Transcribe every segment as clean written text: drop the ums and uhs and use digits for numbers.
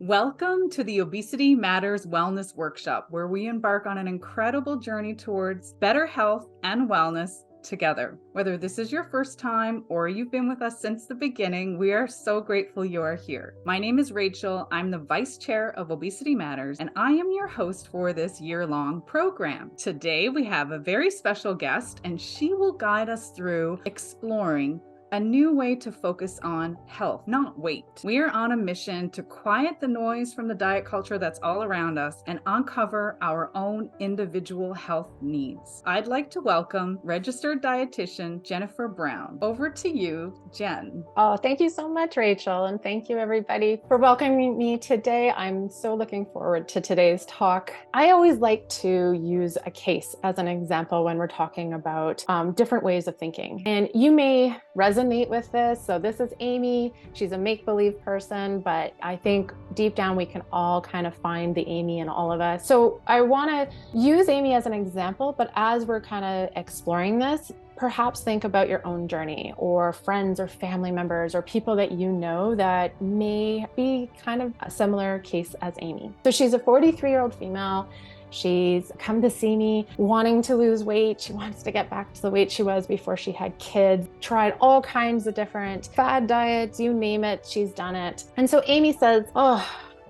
Welcome to the Obesity Matters Wellness Workshop, where we embark on an incredible journey towards better health and wellness together. Whether this is your first time or you've been with us since the beginning, we are so grateful you are here. My name is Rachel. I'm the Vice Chair of Obesity Matters, and I am your host for this year-long program. Today, we have a very special guest, and she will guide us through exploring a new way to focus on health, not weight. We are on a mission to quiet the noise from the diet culture that's all around us and uncover our own individual health needs. I'd like to welcome registered dietitian Jennifer Brown. Over to you, Jen. Oh, thank you so much, Rachel. And thank you everybody for welcoming me today. I'm so looking forward to today's talk. I always like to use a case as an example when we're talking about different ways of thinking. And you may resonate with this. So this is Amy. She's a make-believe person, but I think deep down we can all kind of find the Amy in all of us. So I want to use Amy as an example, but as we're kind of exploring this, perhaps think about your own journey or friends or family members or people that you know that may be kind of a similar case as Amy. So she's a 43-year-old female. She's come to see me wanting to lose weight. She wants to get back to the weight she was before she had kids, tried all kinds of different fad diets, you name it, she's done it. And so Amy says, oh,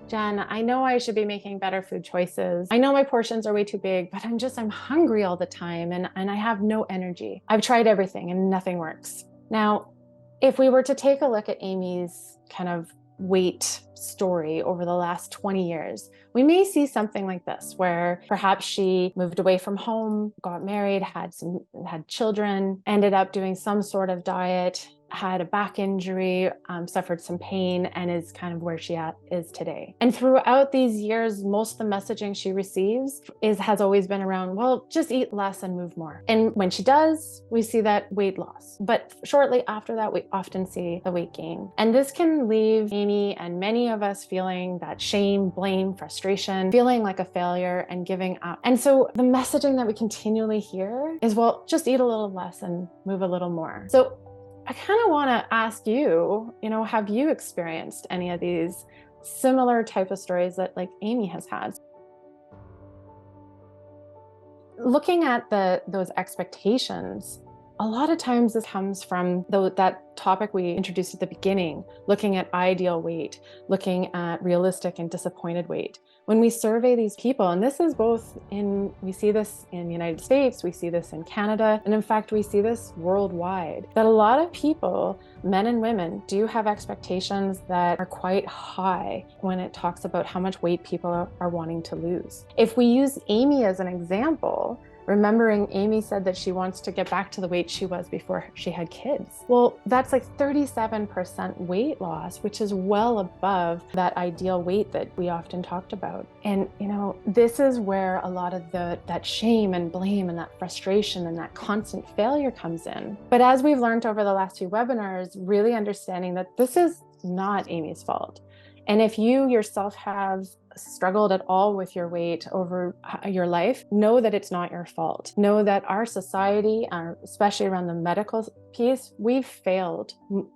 Jen, I know I should be making better food choices. I know my portions are way too big, but I'm hungry all the time and I have no energy. I've tried everything and nothing works. Now, if we were to take a look at Amy's kind of weight story over the last 20 years, we may see something like this, where perhaps she moved away from home, got married, had children, ended up doing some sort of diet, had a back injury, suffered some pain, and is kind of where she is today. And throughout these years, most of the messaging she receives has always been around, well, just eat less and move more. And when she does, we see that weight loss. But shortly after that, we often see the weight gain. And this can leave Amy and many of us feeling that shame, blame, frustration, feeling like a failure and giving up. And so the messaging that we continually hear is, well, just eat a little less and move a little more. So I kind of want to ask you, have you experienced any of these similar type of stories that like Amy has had? Looking at those expectations, a lot of times this comes from that topic we introduced at the beginning, looking at ideal weight, looking at realistic and disappointed weight. When we survey these people, and this is we see this in the United States, we see this in Canada, and in fact, we see this worldwide, that a lot of people, men and women, do have expectations that are quite high when it talks about how much weight people are wanting to lose. If we use Amy as an example, remembering Amy said that she wants to get back to the weight she was before she had kids. Well, that's like 37% weight loss, which is well above that ideal weight that we often talked about. And, this is where a lot of that shame and blame and that frustration and that constant failure comes in. But as we've learned over the last few webinars, really understanding that this is not Amy's fault. And if you yourself have struggled at all with your weight over your life, know that it's not your fault. Know that our society, especially around the medical piece, we've failed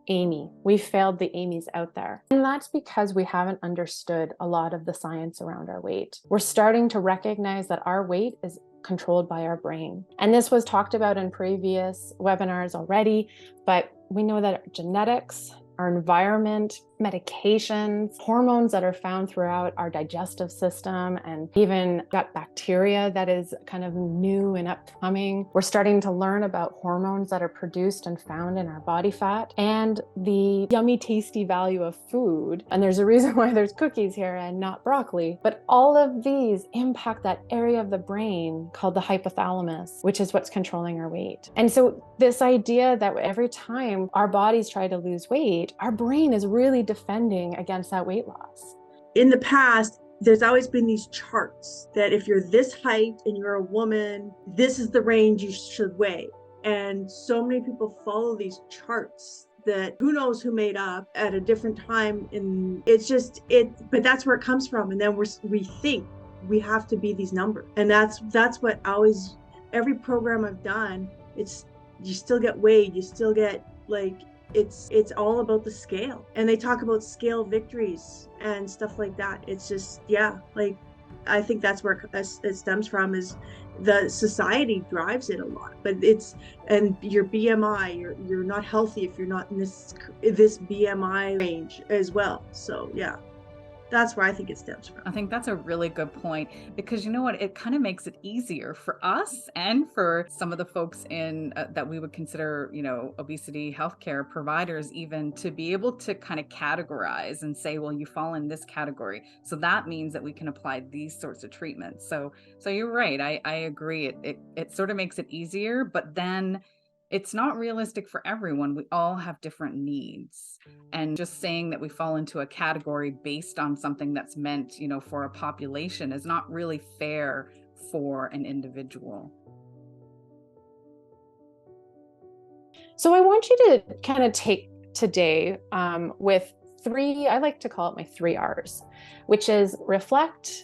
Amy. We've failed the Amys out there. And that's because we haven't understood a lot of the science around our weight. We're starting to recognize that our weight is controlled by our brain. And this was talked about in previous webinars already, but we know that genetics, our environment, medications, hormones that are found throughout our digestive system, and even gut bacteria that is kind of new and upcoming. We're starting to learn about hormones that are produced and found in our body fat and the yummy, tasty value of food. And there's a reason why there's cookies here and not broccoli. But all of these impact that area of the brain called the hypothalamus, which is what's controlling our weight. And so this idea that every time our bodies try to lose weight, our brain is really defending against that weight loss. In the past, there's always been these charts that if you're this height and you're a woman, this is the range you should weigh. And so many people follow these charts that who knows who made up at a different time. And but that's where it comes from. And then we think we have to be these numbers. And that's what every program I've done, it's, you still get weighed, you still get like it's all about the scale, and they talk about scale victories and stuff like that. It's just, yeah, like I think that's where it stems from, is the society drives it a lot. But it's, and your BMI, you're not healthy if you're not in this BMI range as well. So yeah, that's where I think it stems from. I think that's a really good point, because you know what? It kind of makes it easier for us and for some of the folks in that we would consider, obesity healthcare providers, even, to be able to kind of categorize and say, well, you fall in this category. So that means that we can apply these sorts of treatments. So you're right. I agree. It sort of makes it easier, but then it's not realistic for everyone. We all have different needs. And just saying that we fall into a category based on something that's meant, for a population is not really fair for an individual. So I want you to kind of take today with three, I like to call it my 3 R's, which is reflect,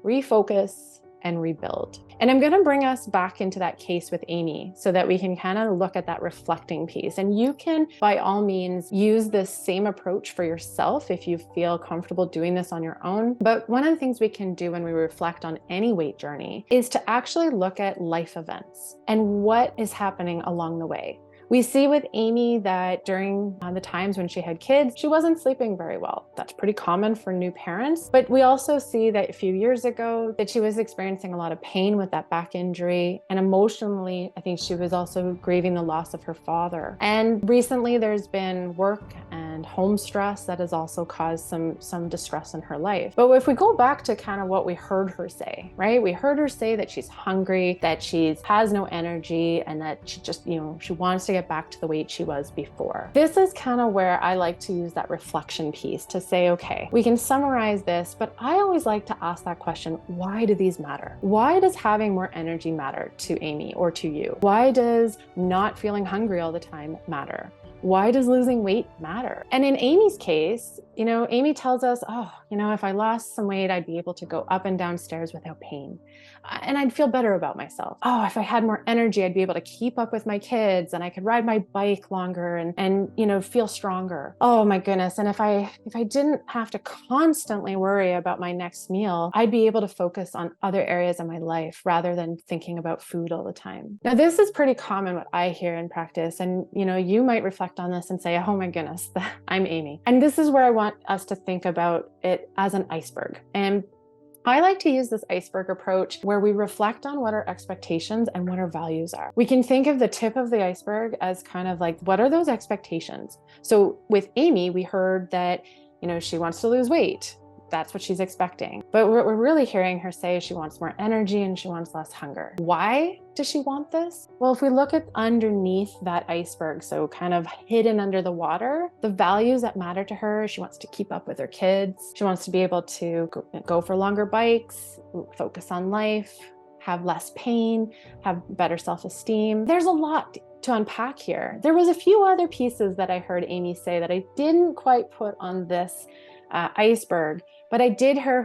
refocus, and rebuild. And I'm going to bring us back into that case with Amy so that we can kind of look at that reflecting piece. And you can, by all means, use this same approach for yourself if you feel comfortable doing this on your own. But one of the things we can do when we reflect on any weight journey is to actually look at life events and what is happening along the way. We see with Amy that during the times when she had kids, she wasn't sleeping very well. That's pretty common for new parents. But we also see that a few years ago that she was experiencing a lot of pain with that back injury. And emotionally, I think she was also grieving the loss of her father. And recently there's been work and home stress that has also caused some distress in her life. But if we go back to kind of what we heard her say, right? We heard her say that she's hungry, that she has no energy, and that she just, she wants to get back to the weight she was before. This is kind of where I like to use that reflection piece to say, okay, we can summarize this, but I always like to ask that question, why do these matter? Why does having more energy matter to Amy or to you? Why does not feeling hungry all the time matter? Why does losing weight matter? And in Amy's case, Amy tells us, if I lost some weight, I'd be able to go up and down stairs without pain. And I'd feel better about myself. Oh, if I had more energy, I'd be able to keep up with my kids and I could ride my bike longer and feel stronger. Oh my goodness. And if I didn't have to constantly worry about my next meal, I'd be able to focus on other areas of my life rather than thinking about food all the time. Now, this is pretty common what I hear in practice. And, you might reflect on this and say, oh my goodness, I'm Amy. And this is where I want us to think about it as an iceberg. And I like to use this iceberg approach where we reflect on what our expectations and what our values are. We can think of the tip of the iceberg as kind of like, what are those expectations? So with Amy, we heard that, she wants to lose weight. That's what she's expecting. But what we're really hearing her say is she wants more energy and she wants less hunger. Why does she want this? Well, if we look at underneath that iceberg, so kind of hidden under the water, the values that matter to her, she wants to keep up with her kids. She wants to be able to go for longer bikes, focus on life, have less pain, have better self-esteem. There's a lot to unpack here. There was a few other pieces that I heard Amy say that I didn't quite put on this iceberg, but I did hear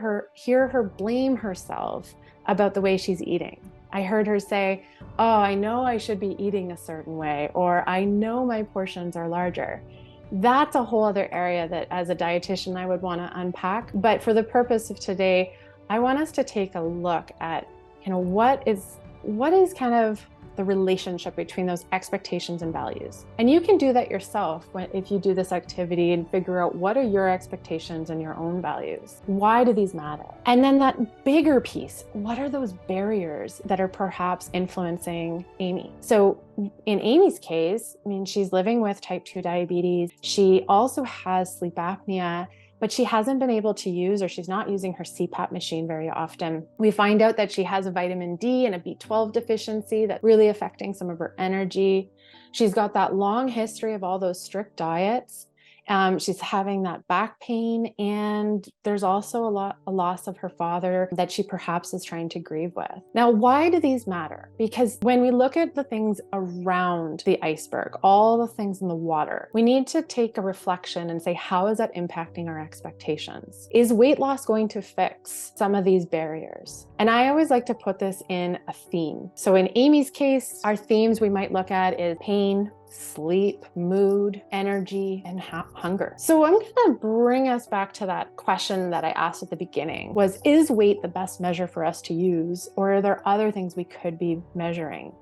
her blame herself about the way she's eating. I heard her say, oh, I know I should be eating a certain way, or I know my portions are larger. That's a whole other area that as a dietitian I would want to unpack. But for the purpose of today, I want us to take a look at, what is kind of the relationship between those expectations and values. And you can do that yourself if you do this activity and figure out what are your expectations and your own values. Why do these matter? And then that bigger piece, what are those barriers that are perhaps influencing Amy? So in Amy's case, she's living with type 2 diabetes. She also has sleep apnea, but she hasn't been able to use, or she's not using her CPAP machine very often. We find out that she has a vitamin D and a B12 deficiency that's really affecting some of her energy. She's got that long history of all those strict diets. She's having that back pain, and there's also a loss of her father that she perhaps is trying to grieve with. Now, why do these matter? Because when we look at the things around the iceberg, all the things in the water, we need to take a reflection and say, how is that impacting our expectations? Is weight loss going to fix some of these barriers? And I always like to put this in a theme. So in Amy's case, our themes we might look at is pain, sleep, mood, energy, and hunger. So I'm going to bring us back to that question that I asked at the beginning was, is weight the best measure for us to use, or are there other things we could be measuring?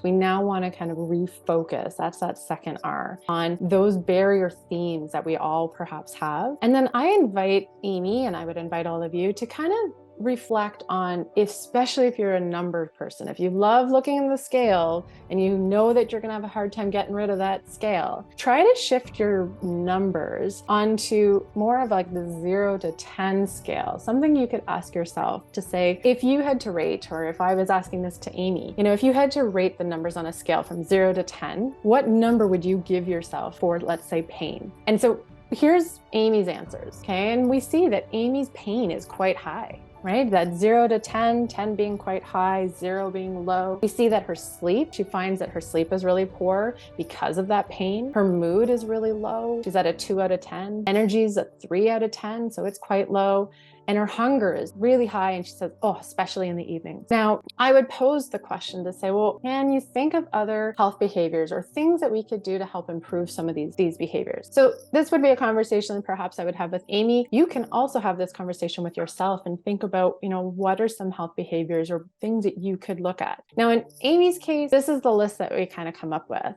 We now want to kind of refocus, that's that second R, on those barrier themes that we all perhaps have. And then I invite Amy, and I would invite all of you to kind of reflect on, especially if you're a number person, if you love looking at the scale and you know that you're going to have a hard time getting rid of that scale, try to shift your numbers onto more of like the 0 to 10 scale. Something you could ask yourself to say, if you had to rate, or if I was asking this to Amy, if you had to rate the numbers on a scale from 0 to 10, what number would you give yourself for, let's say, pain? And so here's Amy's answers, okay? And we see that Amy's pain is quite high, right? That 0 to 10, 10 being quite high, 0 being low. We see that her sleep, she finds that her sleep is really poor because of that pain. Her mood is really low. She's at a 2 out of 10. Energy is a 3 out of 10, so it's quite low. And her hunger is really high, and she says, oh, especially in the evenings. Now, I would pose the question to say, well, can you think of other health behaviors or things that we could do to help improve some of these behaviors? So this would be a conversation perhaps I would have with Amy. You can also have this conversation with yourself and think about, what are some health behaviors or things that you could look at? Now, in Amy's case, this is the list that we kind of come up with.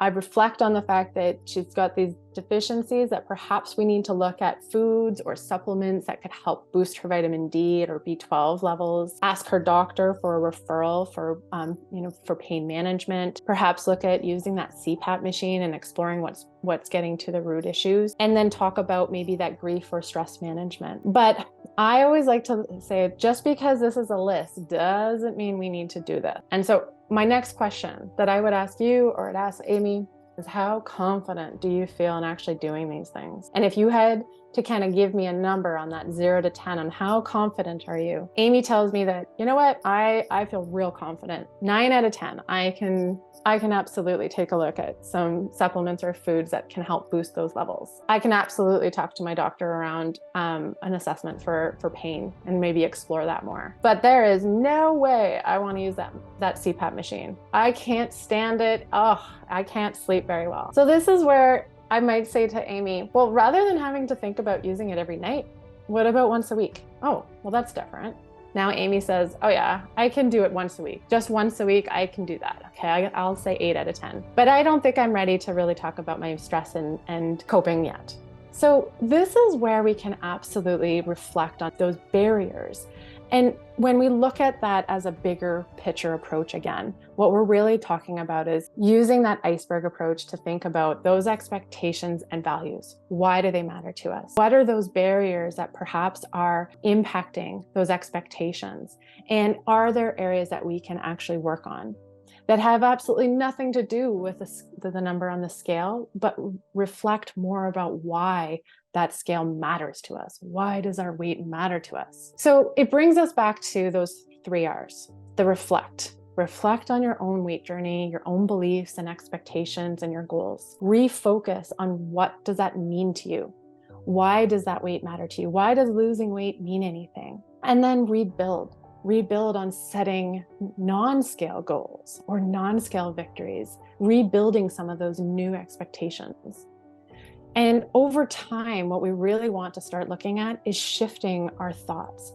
I reflect on the fact that she's got these deficiencies that perhaps we need to look at foods or supplements that could help boost her vitamin D or B12 levels. Ask her doctor for a referral for, for pain management. Perhaps look at using that CPAP machine and exploring what's getting to the root issues. And then talk about maybe that grief or stress management. But I always like to say, just because this is a list doesn't mean we need to do this. And so my next question that I would ask you or I'd ask Amy is, how confident do you feel in actually doing these things? And if you had to kind of give me a number on that 0 to 10 on how confident are you? Amy tells me that, you know what, I feel real confident. 9 out of 10. I can absolutely take a look at some supplements or foods that can help boost those levels. I can absolutely talk to my doctor around an assessment for pain and maybe explore that more. But there is no way I want to use that CPAP machine. I can't stand it. Oh, I can't sleep very well. So this is where I might say to Amy, well, rather than having to think about using it every night, what about once a week? Oh, well, that's different. Now Amy says, oh yeah, I can do it once a week. Just once a week, I can do that. Okay, I'll say 8 out of 10. But I don't think I'm ready to really talk about my stress and coping yet. So this is where we can absolutely reflect on those barriers. And when we look at that as a bigger picture approach again, what we're really talking about is using that iceberg approach to think about those expectations and values. Why do they matter to us? What are those barriers that perhaps are impacting those expectations? And are there areas that we can actually work on that have absolutely nothing to do with the number on the scale, but reflect more about why that scale matters to us? Why does our weight matter to us? So it brings us back to those 3 R's, the reflect. Reflect on your own weight journey, your own beliefs and expectations and your goals. Refocus on, what does that mean to you? Why does that weight matter to you? Why does losing weight mean anything? And then rebuild on setting non-scale goals or non-scale victories, rebuilding some of those new expectations. And over time, what we really want to start looking at is shifting our thoughts,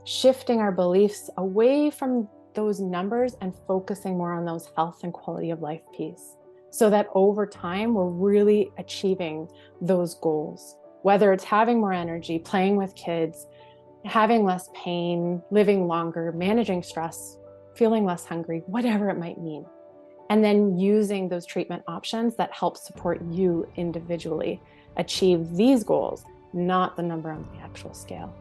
shifting our beliefs away from those numbers and focusing more on those health and quality of life piece, so that over time, we're really achieving those goals, whether it's having more energy, playing with kids, having less pain, living longer, managing stress, feeling less hungry, whatever it might mean. And then using those treatment options that help support you individually achieve these goals, not the number on the actual scale.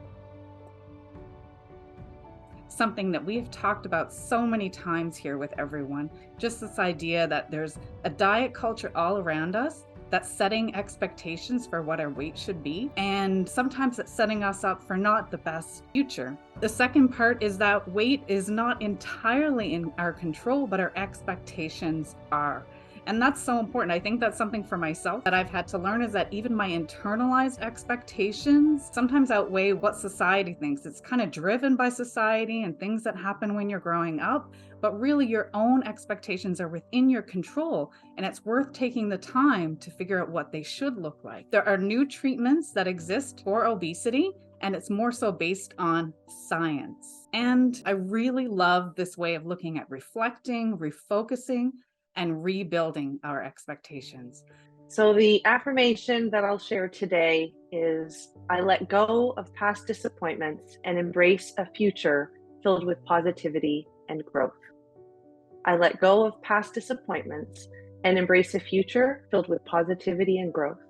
Something that we've talked about so many times here with everyone, just this idea that there's a diet culture all around us that's setting expectations for what our weight should be, and sometimes it's setting us up for not the best future. The second part is that weight is not entirely in our control, but our expectations are. And that's so important. I think that's something for myself that I've had to learn, is that even my internalized expectations sometimes outweigh what society thinks. It's kind of driven by society and things that happen when you're growing up, but really your own expectations are within your control, and it's worth taking the time to figure out what they should look like. There are new treatments that exist for obesity, and it's more so based on science. And I really love this way of looking at reflecting, refocusing, and rebuilding our expectations. So the affirmation that I'll share today is, I let go of past disappointments and embrace a future filled with positivity and growth. I let go of past disappointments and embrace a future filled with positivity and growth.